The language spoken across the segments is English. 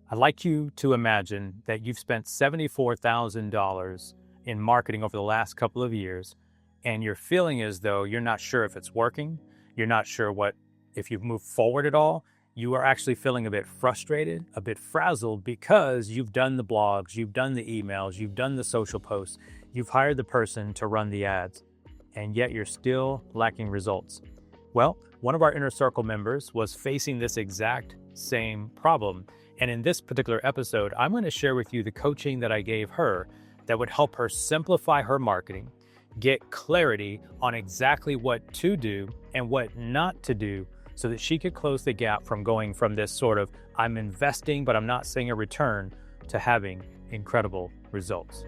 I'd like you to imagine that you've spent $74,000 in marketing over the last couple of years, and you're feeling as though you're not sure if it's working. You're not sure if you've moved forward at all. You are actually feeling a bit frustrated, a bit frazzled because you've done the blogs, you've done the emails, you've done the social posts, you've hired the person to run the ads, and yet you're still lacking results. Well, one of our inner circle members was facing this exact same problem. And in this particular episode, I'm going to share with you the coaching that I gave her that would help her simplify her marketing, get clarity on exactly what to do and what not to do so that she could close the gap from going from this sort of I'm investing, but I'm not seeing a return to having incredible results.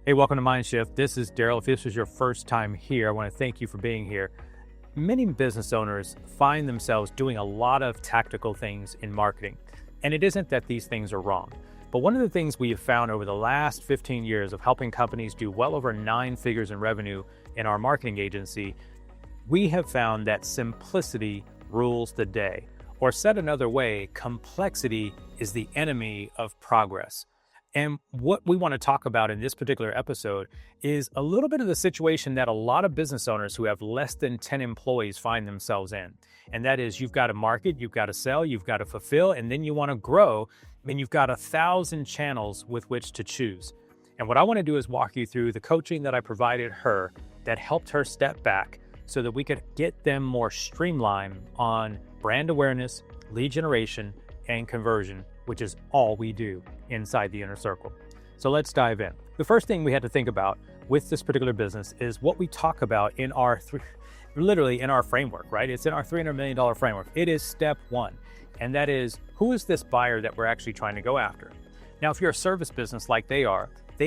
Hey, welcome to Mindshift. This is Daryl. If this is your first time here, I want to thank you for being here. Many business owners find themselves doing a lot of tactical things in marketing. And it isn't that these things are wrong. But one of the things we have found over the last 15 years of helping companies do well over 9 figures in revenue in our marketing agency, we have found that simplicity rules the day. Or said another way, complexity is the enemy of progress. And what we want to talk about in this particular episode is a little bit of the situation that a lot of business owners who have less than 10 employees find themselves in. And that is, you've got to market, you've got to sell, you've got to fulfill, and then you want to grow, and you've got 1,000 channels with which to choose. And what I want to do is walk you through the coaching that I provided her that helped her step back so that we could get them more streamlined on brand awareness, lead generation, and conversion, which is all we do inside the inner circle. So let's dive in. The first thing we had to think about with this particular business is what we talk about in our literally in our framework, right? It's in our $300 million framework. It is step one. And that is, who is this buyer that we're actually trying to go after? Now, if you're a service business like they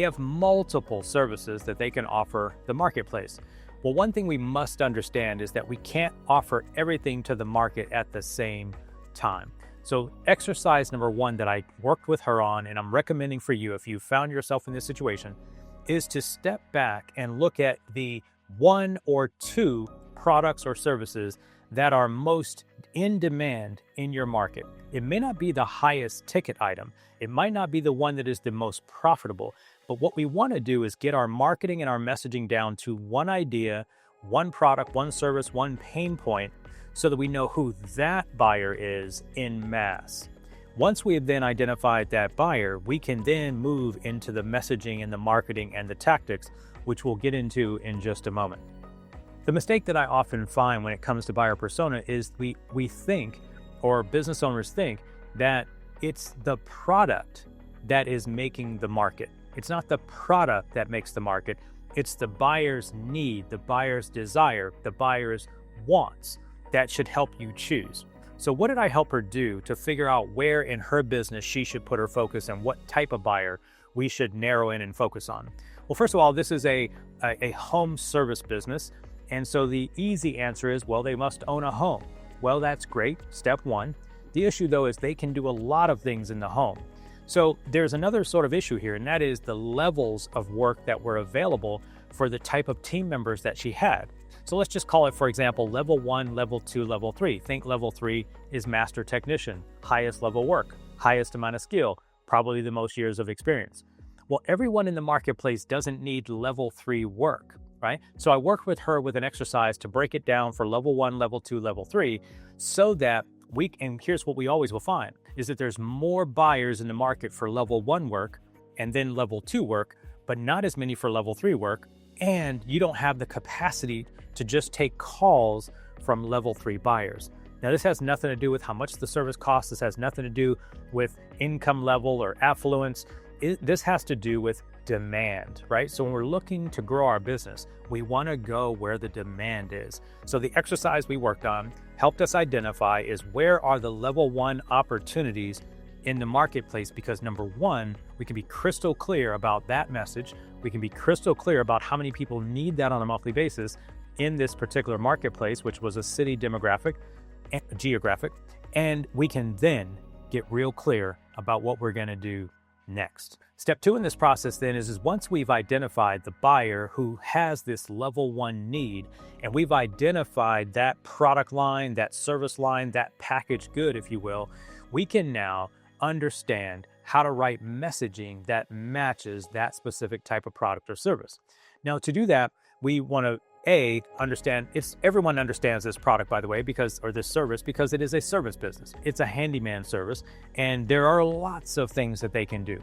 have multiple services that they can offer the marketplace. Well, one thing we must understand is that we can't offer everything to the market at the same time. So exercise number one that I worked with her on, and I'm recommending for you if you found yourself in this situation, is to step back and look at the 1 or 2 products or services that are most in demand in your market. It may not be the highest ticket item. It might not be the one that is the most profitable. But what we want to do is get our marketing and our messaging down to one idea, one product, one service, one pain point, so that we know who that buyer is en masse. Once we have then identified that buyer, we can then move into the messaging and the marketing and the tactics, which we'll get into in just a moment. The mistake that I often find when it comes to buyer persona is we think, or business owners think, that it's the product that is making the market. It's not the product that makes the market. It's the buyer's need, the buyer's desire, the buyer's wants that should help you choose. So what did I help her do to figure out where in her business she should put her focus and what type of buyer we should narrow in and focus on? Well, first of all, this is a home service business. And so the easy answer is, well, they must own a home. Well, that's great. Step one. The issue, though, is they can do a lot of things in the home. So there's another sort of issue here, and that is the levels of work that were available for the type of team members that she had. So let's just call it, for example, level 1, level 2, level 3. Think level 3 is master technician, highest level work, highest amount of skill, probably the most years of experience. Well, everyone in the marketplace doesn't need level 3 work, right? So I worked with her with an exercise to break it down for level 1, level 2, level 3, so that and here's what we always will find, is that there's more buyers in the market for level 1 work and then level 2 work, but not as many for level 3 work. And you don't have the capacity to just take calls from level 3 buyers. Now, this has nothing to do with how much the service costs. This has nothing to do with income level or affluence. This has to do with demand, right? So when we're looking to grow our business, we want to go where the demand is. So the exercise we worked on helped us identify is where are the level 1 opportunities in the marketplace, because number one, we can be crystal clear about that message. We can be crystal clear about how many people need that on a monthly basis in this particular marketplace, which was a city geographic, and we can then get real clear about what we're going to do next. Step 2 in this process then is once we've identified the buyer who has this level 1 need, and we've identified that product line, that service line, that package good, if you will, we can now understand how to write messaging that matches that specific type of product or service. Now, to do that, we want to understand if everyone understands this product, by the way, or this service, because it is a service business. It's a handyman service, and there are lots of things that they can do.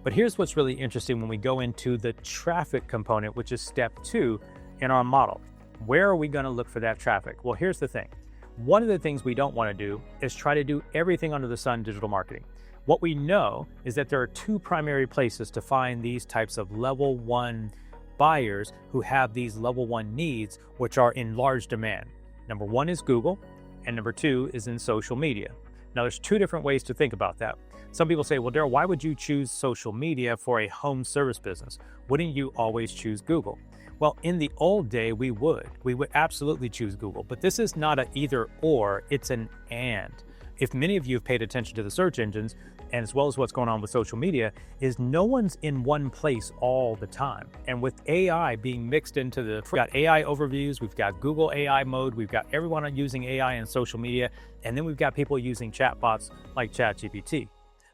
But here's what's really interesting when we go into the traffic component, which is step 2 in our model. Where are we going to look for that traffic? Well, here's the thing. One of the things we don't want to do is try to do everything under the sun digital marketing. What we know is that there are 2 primary places to find these types of level 1 buyers who have these level 1 needs, which are in large demand. Number 1 is Google, and number 2 is in social media. Now, there's 2 different ways to think about that. Some people say, well, Daryl, why would you choose social media for a home service business? Wouldn't you always choose Google? Well, in the old day, we would absolutely choose Google, but this is not an either or, it's an and. If many of you have paid attention to the search engines, and as well as what's going on with social media, is no one's in one place all the time. And with AI being mixed into we've got AI overviews, we've got Google AI mode, we've got everyone using AI in social media, and then we've got people using chatbots like ChatGPT.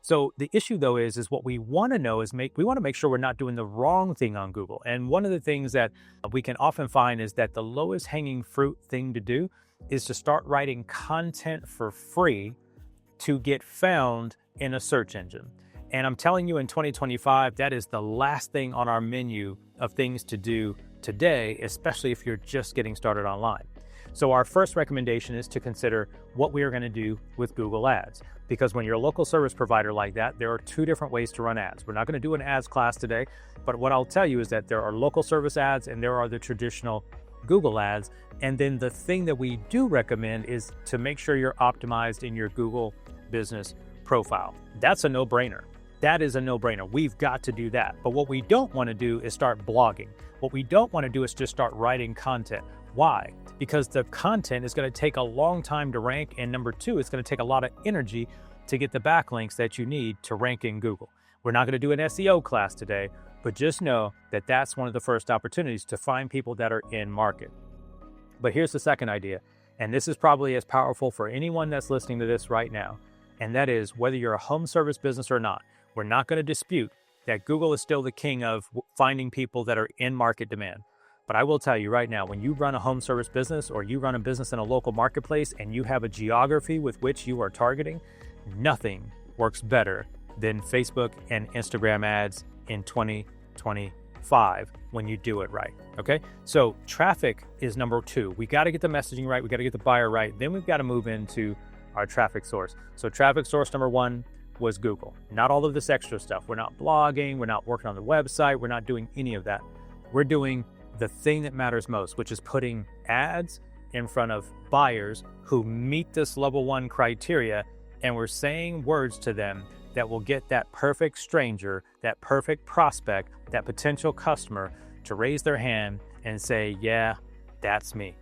So the issue though is what we want to know is we want to make sure we're not doing the wrong thing on Google. And one of the things that we can often find is that the lowest hanging fruit thing to do is to start writing content for free to get found in a search engine. And I'm telling you, in 2025, that is the last thing on our menu of things to do today, especially if you're just getting started online. So our first recommendation is to consider what we are going to do with Google Ads. Because when you're a local service provider like that, there are 2 different ways to run ads. We're not going to do an ads class today, but what I'll tell you is that there are local service ads and there are the traditional Google ads. And then the thing that we do recommend is to make sure you're optimized in your Google business profile. That's a no-brainer. That is a no-brainer. We've got to do that. But what we don't want to do is start blogging. What we don't want to do is just start writing content. Why? Because the content is going to take a long time to rank, and number 2, it's going to take a lot of energy to get the backlinks that you need to rank in Google. We're not going to do an SEO class today, but just know that that's one of the first opportunities to find people that are in market. But here's the second idea, and this is probably as powerful for anyone that's listening to this right now, and that is whether you're a home service business or not. We're not going to dispute that Google is still the king of finding people that are in market demand. But I will tell you right now, when you run a home service business or you run a business in a local marketplace and you have a geography with which you are targeting, nothing works better than Facebook and Instagram ads in 2025 when you do it right, okay? So traffic is number 2. We got to get the messaging right. We got to get the buyer right. Then we've got to move into our traffic source. So traffic source number 1 was Google. Not all of this extra stuff. We're not blogging. We're not working on the website. We're not doing any of that. We're doing the thing that matters most, which is putting ads in front of buyers who meet this level 1 criteria, and we're saying words to them that will get that perfect stranger, that perfect prospect, that potential customer to raise their hand and say, yeah, that's me.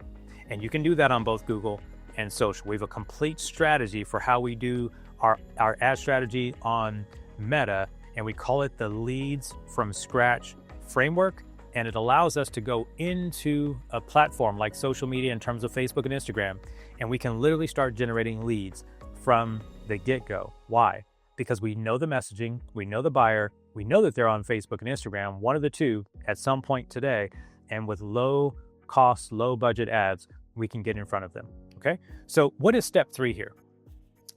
And you can do that on both Google and social. We have a complete strategy for how we do our ad strategy on Meta, and we call it the Leads from Scratch framework. And it allows us to go into a platform like social media in terms of Facebook and Instagram, and we can literally start generating leads from the get-go. Why? Because we know the messaging, we know the buyer, we know that they're on Facebook and Instagram, one of the 2 at some point today, and with low cost, low budget ads, we can get in front of them, okay? So what is step 3 here?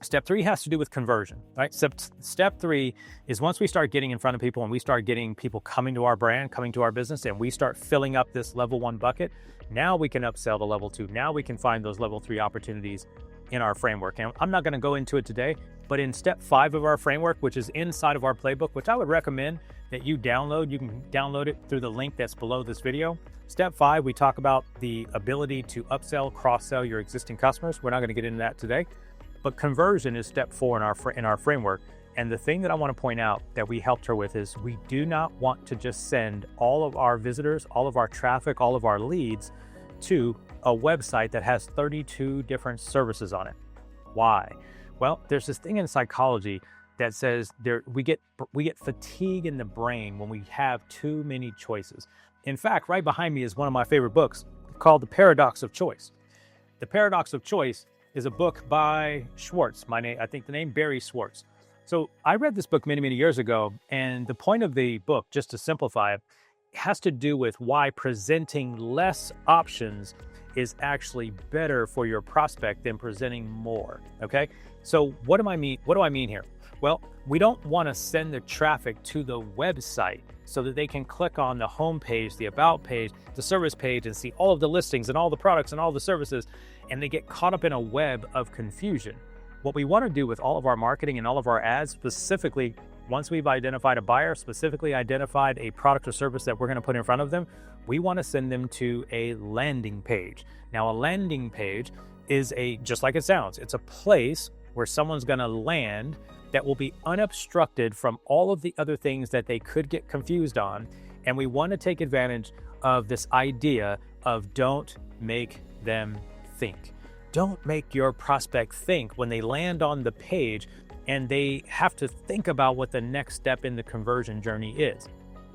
Step 3 has to do with conversion, right? Step 3 is once we start getting in front of people and we start getting people coming to our brand, coming to our business, and we start filling up this level 1 bucket, now we can upsell to level 2. Now we can find those level 3 opportunities in our framework. And I'm not going to go into it today, but in step 5 of our framework, which is inside of our playbook, which I would recommend that you download. You can download it through the link that's below this video. Step 5, we talk about the ability to upsell, cross-sell your existing customers. We're not going to get into that today. But conversion is step 4 in our framework. And the thing that I want to point out that we helped her with is we do not want to just send all of our visitors, all of our traffic, all of our leads to a website that has 32 different services on it. Why? Well, there's this thing in psychology that says we get fatigue in the brain when we have too many choices. In fact, right behind me is one of my favorite books called The Paradox of Choice. The Paradox of Choice is a book by Schwartz. I think the name Barry Schwartz. So I read this book many, many years ago, and the point of the book, just to simplify it, has to do with why presenting less options is actually better for your prospect than presenting more. Okay. So what do I mean here? Well, we don't want to send the traffic to the website so that they can click on the home page, the about page, the service page, and see all of the listings and all the products and all the services, and they get caught up in a web of confusion. What we want to do with all of our marketing and all of our ads, specifically, once we've identified a buyer, specifically identified a product or service that we're going to put in front of them, we want to send them to a landing page. Now, a landing page is just like it sounds, it's a place where someone's going to land that will be unobstructed from all of the other things that they could get confused on. And we want to take advantage of this idea of don't make them think. Don't make your prospect think when they land on the page and they have to think about what the next step in the conversion journey is.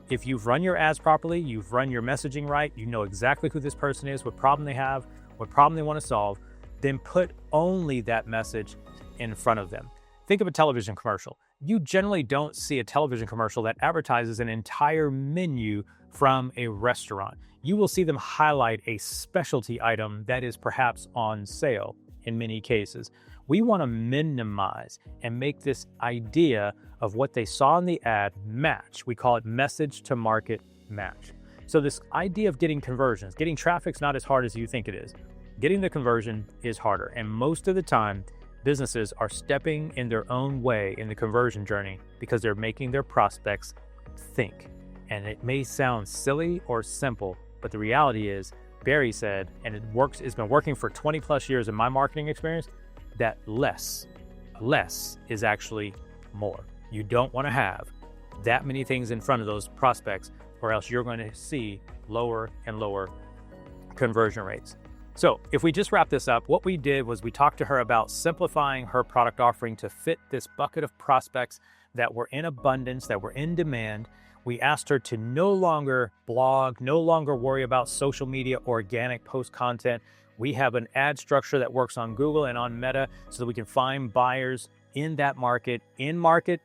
If you've run your ads properly, you've run your messaging right, you know exactly who this person is, what problem they have, what problem they want to solve, then put only that message in front of them. Think of a television commercial. You generally don't see a television commercial that advertises an entire menu from a restaurant. You will see them highlight a specialty item that is perhaps on sale in many cases. We want to minimize and make this idea of what they saw in the ad match. We call it message to market match. So this idea of getting conversions, getting traffic's not as hard as you think it is. Getting the conversion is harder. And most of the time, businesses are stepping in their own way in the conversion journey because they're making their prospects think. And it may sound silly or simple, but the reality is, Barry said, and it's been working for 20 plus years in my marketing experience, that less is actually more. You don't want to have that many things in front of those prospects, or else you're going to see lower and lower conversion rates. So if we just wrap this up, what we did was we talked to her about simplifying her product offering to fit this bucket of prospects that were in abundance, that were in demand. We asked her to no longer blog, no longer worry about social media, organic post content. We have an ad structure that works on Google and on Meta so that we can find buyers in that market,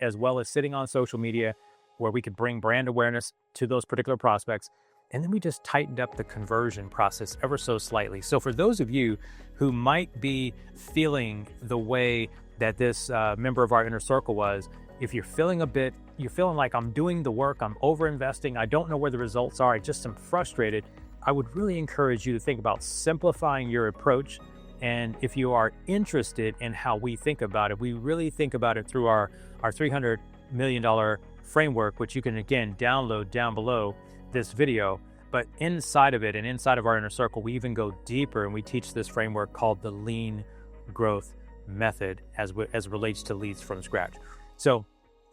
as well as sitting on social media where we could bring brand awareness to those particular prospects. And then we just tightened up the conversion process ever so slightly. So for those of you who might be feeling the way that this member of our inner circle was, if you're feeling like I'm doing the work, I'm over-investing, I don't know where the results are, I just am frustrated, I would really encourage you to think about simplifying your approach. And if you are interested in how we think about it, we really think about it through our $300 million framework, which you can again download down below this video. But inside of it and inside of our inner circle, we even go deeper and we teach this framework called the lean growth method as it relates to leads from scratch. So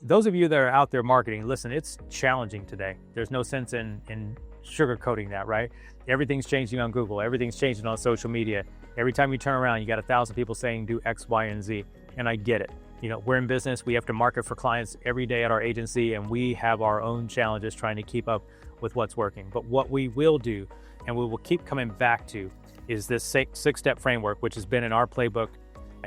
those of you that are out there marketing, listen, it's challenging today. There's no sense in sugarcoating that, right? Everything's changing on Google. Everything's changing on social media. Every time you turn around, you got 1,000 people saying do X, Y, and Z. And I get it. You know, we're in business. We have to market for clients every day at our agency, and we have our own challenges trying to keep up with what's working. But what we will do, and we will keep coming back to, is this six-step framework, which has been in our playbook,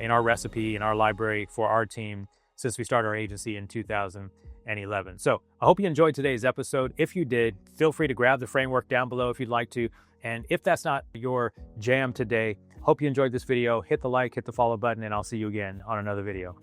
in our recipe, in our library for our team since we started our agency in 2011. So I hope you enjoyed today's episode. If you did, feel free to grab the framework down below if you'd like to. And if that's not your jam today, hope you enjoyed this video. Hit the like, hit the follow button, and I'll see you again on another video.